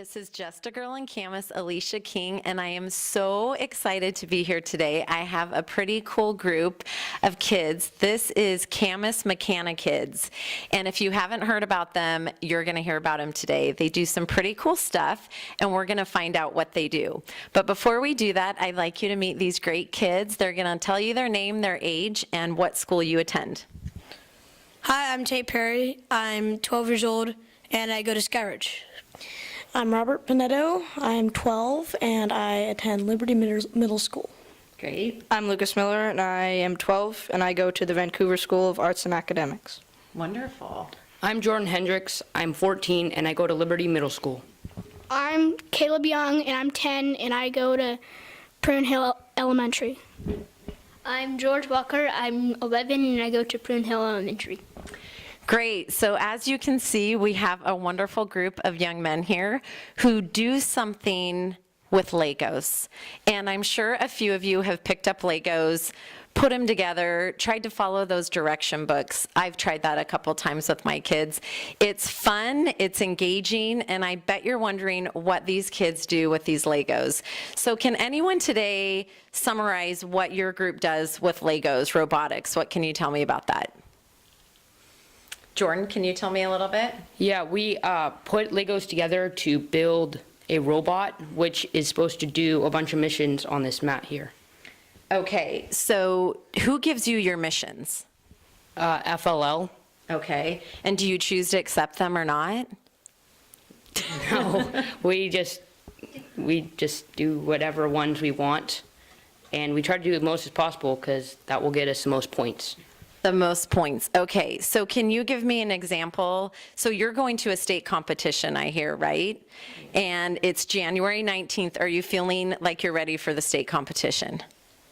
This is Just a Girl in Camas, Alicia King, and I am so excited to be here today. I have a pretty cool group of kids. This is Camas Mechanikids, and if you haven't heard about them, you're going to hear about them today. They do some pretty cool stuff, and we're going to find out what they do. But before we do that, I'd like you to meet these great kids. They're going to tell you their name, their age, and what school you attend. Hi, I'm Tate Perry. I'm 12 years old, and I go to Skyridge. I'm Robert Pinetto. I'm 12, and I attend Liberty Middle School. Great. I'm Lucas Miller, and I am 12, and I go to the Vancouver School of Arts and Academics. Wonderful. I'm Jordan Hendricks. I'm 14, and I go to Liberty Middle School. I'm Caleb Young, and I'm 10, and I go to Prune Hill Elementary. I'm George Walker. I'm 11, and I go to Prune Hill Elementary. Great. So as you can see, we have a wonderful group of young men here who do something with Legos. And I'm sure a few of you have picked up Legos, put them together, tried to follow those direction books. I've tried that a couple times with my kids. It's fun, it's engaging, and I bet you're wondering what these kids do with these Legos. So can anyone today summarize what your group does with Legos, robotics? What can you tell me about that? Jordan, can you tell me a little bit? Yeah, we put Legos together to build a robot, which is supposed to do a bunch of missions on this mat here. Okay, so who gives you your missions? FLL. Okay, and do you choose to accept them or not? No, we just do whatever ones we want, and we try to do the most as possible because that will get us the most points. The most points. Okay, so can you give me an example? So you're going to a state competition, I hear, right? And it's January 19th. Are you feeling like you're ready for the state competition?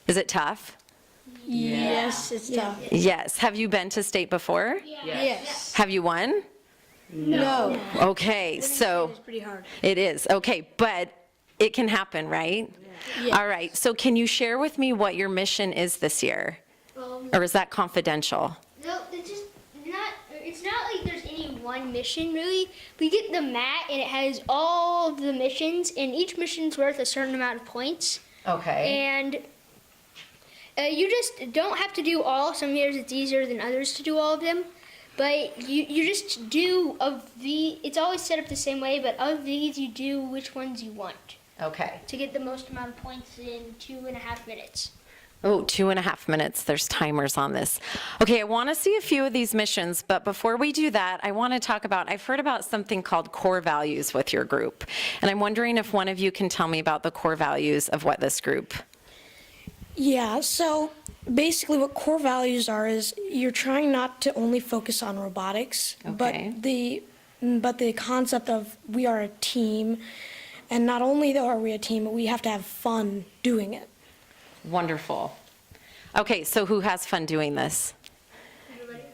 Is it tough? Yes, it's tough. Yes. Have you been to state before? Yes. Have you won? No. Okay, so It's pretty hard. it is. Okay, but it can happen, right? Yeah. All right, so can you share with me what your mission is this year? Or is that confidential? No, it's not like there's any one mission really. We get the mat and it has all of the missions, and each mission's worth a certain amount of points. Okay. And you just don't have to do all. Some years it's easier than others to do all of them. But you just do it's always set up the same way, but of these you do which ones you want Okay. to get the most amount of points in 2.5 minutes. Oh, 2.5 minutes. There's timers on this. Okay, I want to see a few of these missions, but before we do that, I want to talk about, I've heard about something called core values with your group. And I'm wondering if one of you can tell me about the core values of what this group. Yeah, so basically what core values are is you're trying not to only focus on robotics, Okay. but the concept of we are a team, and not only are we a team, but we have to have fun doing it. Wonderful. Okay, so who has fun doing this?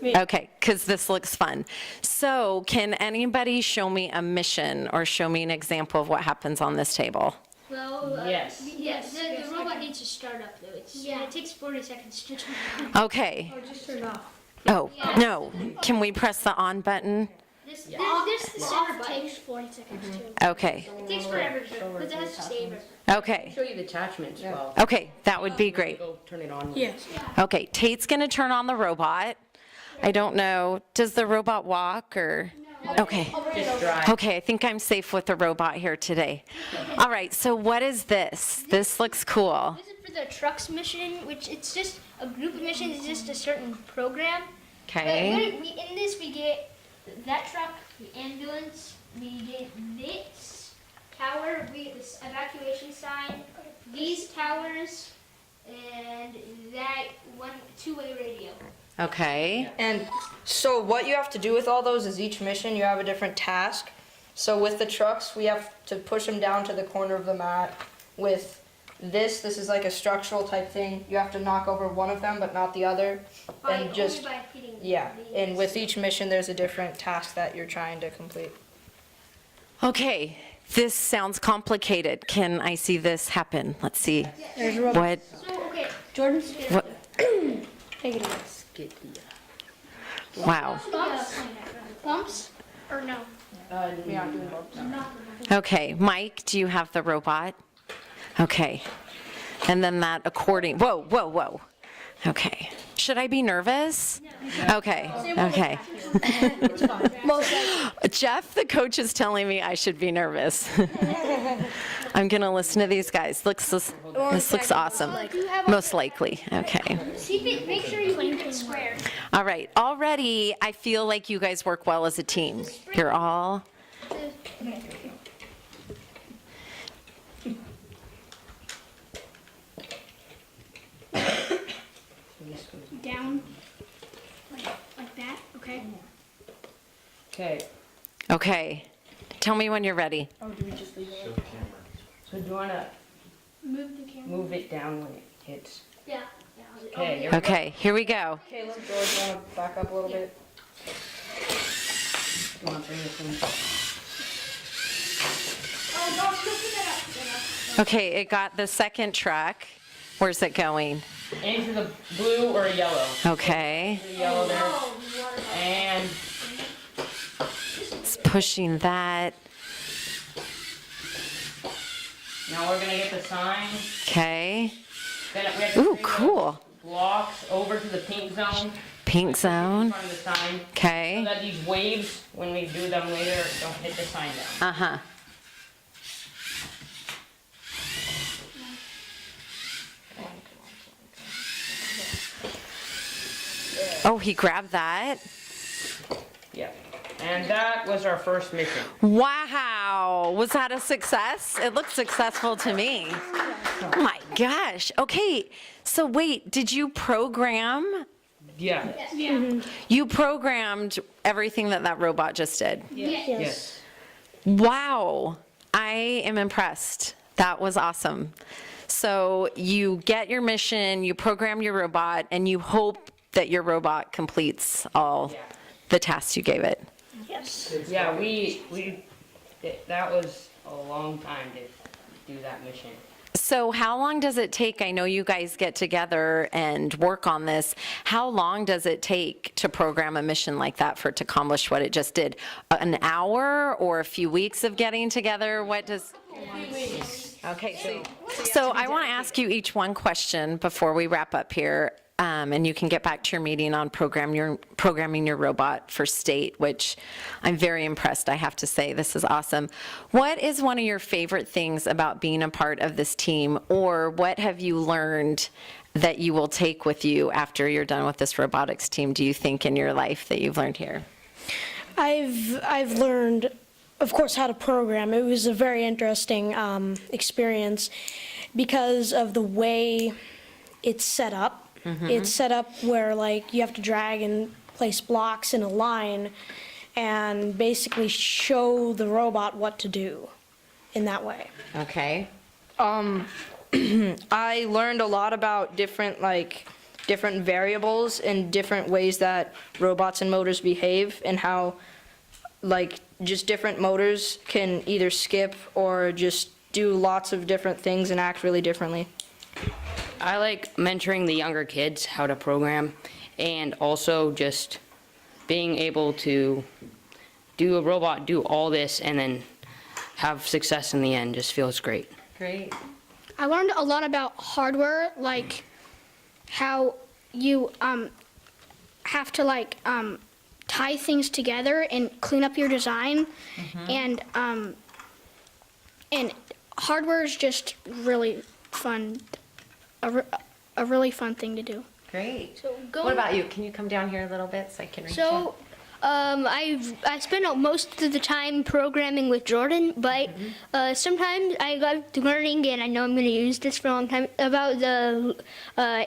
Okay, because this looks fun. So can anybody show me a mission or show me an example of what happens on this table? Well, Yes. The robot needs to start up though. It takes 40 seconds to turn on. Okay. Just turn off. Oh, no. Can we press the on button? The center button takes 40 seconds too. Okay. It takes forever because it has to save it. Okay. Show you the attachments. Well, Okay, that would be great. go turn it on. Yes. Okay, Tate's going to turn on the robot. I don't know, does the robot walk or? Okay. Just drive. Okay, I think I'm safe with the robot here today. All right, so what is this? This looks cool. This is for the trucks mission, which it's just a group of missions. It's just a certain program. Okay. But in this we get that truck, the ambulance, we get this tower, we get this evacuation sign, these towers, and that two-way radio. Okay. And so what you have to do with all those is each mission you have a different task. So with the trucks, we have to push them down to the corner of the mat. With this is like a structural type thing. You have to knock over one of them, but not the other. And just, Only by hitting yeah. the- And with each mission, there's a different task that you're trying to complete. Okay, this sounds complicated. Can I see this happen? Let's see. There's a robot. What? So, okay, Jordan's What? take it. Wow. bumps or no? We're not doing both. Okay, Mike, do you have the robot? Okay. And then that accordion, whoa, whoa, whoa. Okay. Should I be nervous? Okay, okay. Jeff, the coach, is telling me I should be nervous. I'm gonna listen to these guys. This looks awesome. Most likely, okay. Make sure you keep it square. All right, already I feel like you guys work well as a team. You're all, Down, like that, okay? Okay, okay. Tell me when you're ready. so do you wanna Move the camera. move it down when it hits? Yeah. Okay, here we go. Okay, here we go. Caleb, George, wanna back up a little bit? You wanna bring this in? Oh, no, put that up. Okay, it got the second truck. Where's it going? Into the blue or yellow. Okay, The yellow there. And it's pushing that. now we're gonna get the sign. Okay. Then we have to Ooh, bring the cool. blocks over to the pink zone. Pink In zone. front of the sign. So Okay. that these waves, when we do them later, don't hit the sign down. Uh-huh. Oh, he grabbed that. Yeah. And that was our first mission. Wow, was that a success? It looked successful to me. Oh my gosh. Okay, so wait, did you program? Yeah. You programmed everything that robot just did? Yes. Wow, I am impressed. That was awesome. So you get your mission, you program your robot, and you hope that your robot completes all the tasks you gave it. Yeah, that was a long time to do that mission. So how long does it take? I know you guys get together and work on this. How long does it take to program a mission like that for it to accomplish what it just did? An hour or a few weeks of getting together? What does? Okay, so I want to ask you each one question before we wrap up here. And you can get back to your meeting on programming your robot for state, which I'm very impressed, I have to say. This is awesome. What is one of your favorite things about being a part of this team, or what have you learned that you will take with you after you're done with this robotics team, do you think, in your life that you've learned here? I've learned, of course, how to program. It was a very interesting experience because of the way it's set up. It's set up where, like, you have to drag and place blocks in a line and basically show the robot what to do in that way. Okay. I learned a lot about different variables and different ways that robots and motors behave, and how just different motors can either skip or just do lots of different things and act really differently. I like mentoring the younger kids how to program, and also just being able to do a robot, do all this, and then have success in the end just feels great. Great. I learned a lot about hardware, like how you have to tie things together and clean up your design, and hardware is just really fun, a really fun thing to do. Great. So What about you? Can you come down here a little bit so I can reach you? So, I spend most of the time programming with Jordan, but sometimes I got to learning, and I know I'm going to use this for a long time, about the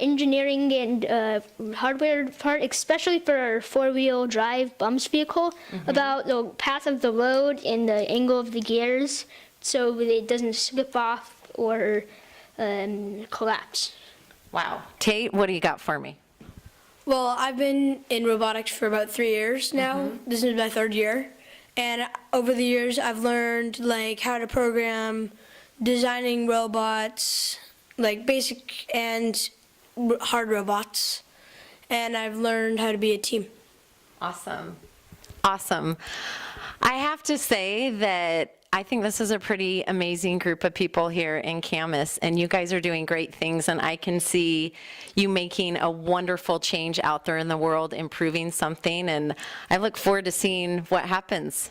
engineering and hardware part, especially for our four-wheel drive bumps vehicle, about the path of the road and the angle of the gears, so it doesn't slip off or collapse. Wow. Tate, what do you got for me? Well, I've been in robotics for about 3 years now. This is my third year. And over the years, I've learned how to program, designing robots, basic and hard robots. And I've learned how to be a team. Awesome. Awesome. I have to say that I think this is a pretty amazing group of people here in Camas, and you guys are doing great things, and I can see you making a wonderful change out there in the world, improving something, and I look forward to seeing what happens.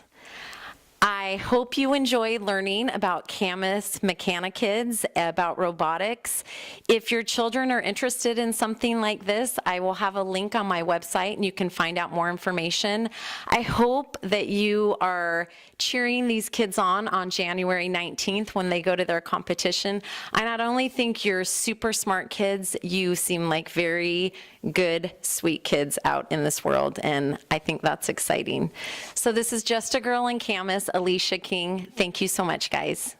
I hope you enjoy learning about Camas Mechanikids, about robotics. If your children are interested in something like this, I will have a link on my website and you can find out more information. I hope that you are cheering these kids on January 19th when they go to their competition. I not only think you're super smart kids, you seem like very good, sweet kids out in this world, and I think that's exciting. So this is Just a Girl in Camas, Alicia King. Thank you so much, guys.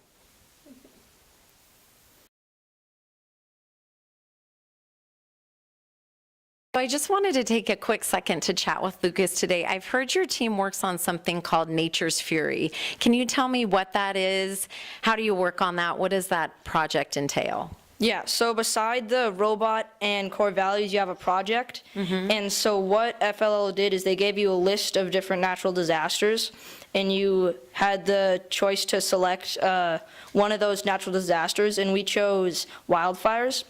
I just wanted to take a quick second to chat with Lucas today. I've heard your team works on something called Nature's Fury. Can you tell me what that is? How do you work on that? What does that project entail? Yeah, so beside the robot and core values, you have a project. And so what FLL did is they gave you a list of different natural disasters, and you had the choice to select one of those natural disasters, and we chose wildfires.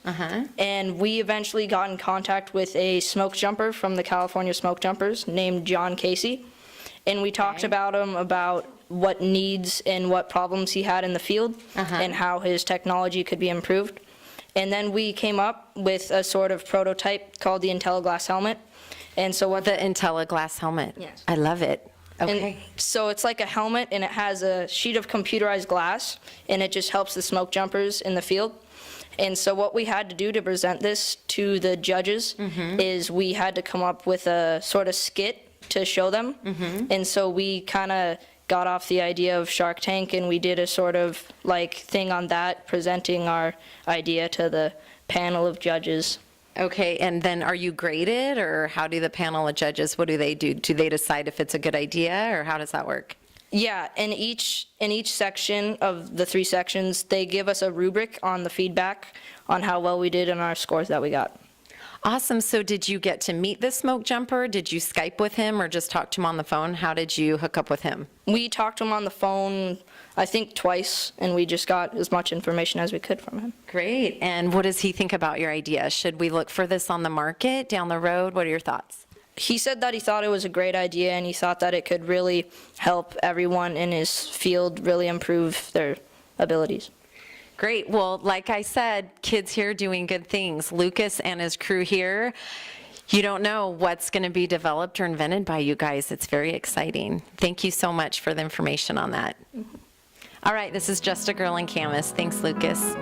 And we eventually got in contact with a smoke jumper from the California Smoke Jumpers named John Casey, and we talked about him, about what needs and what problems he had in the field, and how his technology could be improved. And then we came up with a sort of prototype called the IntelliGlass helmet. And so what The IntelliGlass helmet. Yes. I love it. Okay. And so it's like a helmet, and it has a sheet of computerized glass, and it just helps the smoke jumpers in the field. And so what we had to do to present this to the judges is we had to come up with a sort of skit to show them. And so we kind of got off the idea of Shark Tank, and we did a sort of like thing on that, presenting our idea to the panel of judges. Okay, and then are you graded, or how do the panel of judges, what do they do? Do they decide if it's a good idea, or how does that work? Yeah, in each section of the 3 sections, they give us a rubric on the feedback on how well we did and our scores that we got. Awesome. So did you get to meet the smoke jumper? Did you Skype with him or just talk to him on the phone? How did you hook up with him? We talked to him on the phone, I think twice, and we just got as much information as we could from him. Great. And what does he think about your idea? Should we look for this on the market down the road? What are your thoughts? He said that he thought it was a great idea, and he thought that it could really help everyone in his field really improve their abilities. Great. Well, like I said, kids here doing good things. Lucas and his crew here, you don't know what's going to be developed or invented by you guys. It's very exciting. Thank you so much for the information on that. All right, this is Just a Girl in Camas. Thanks, Lucas.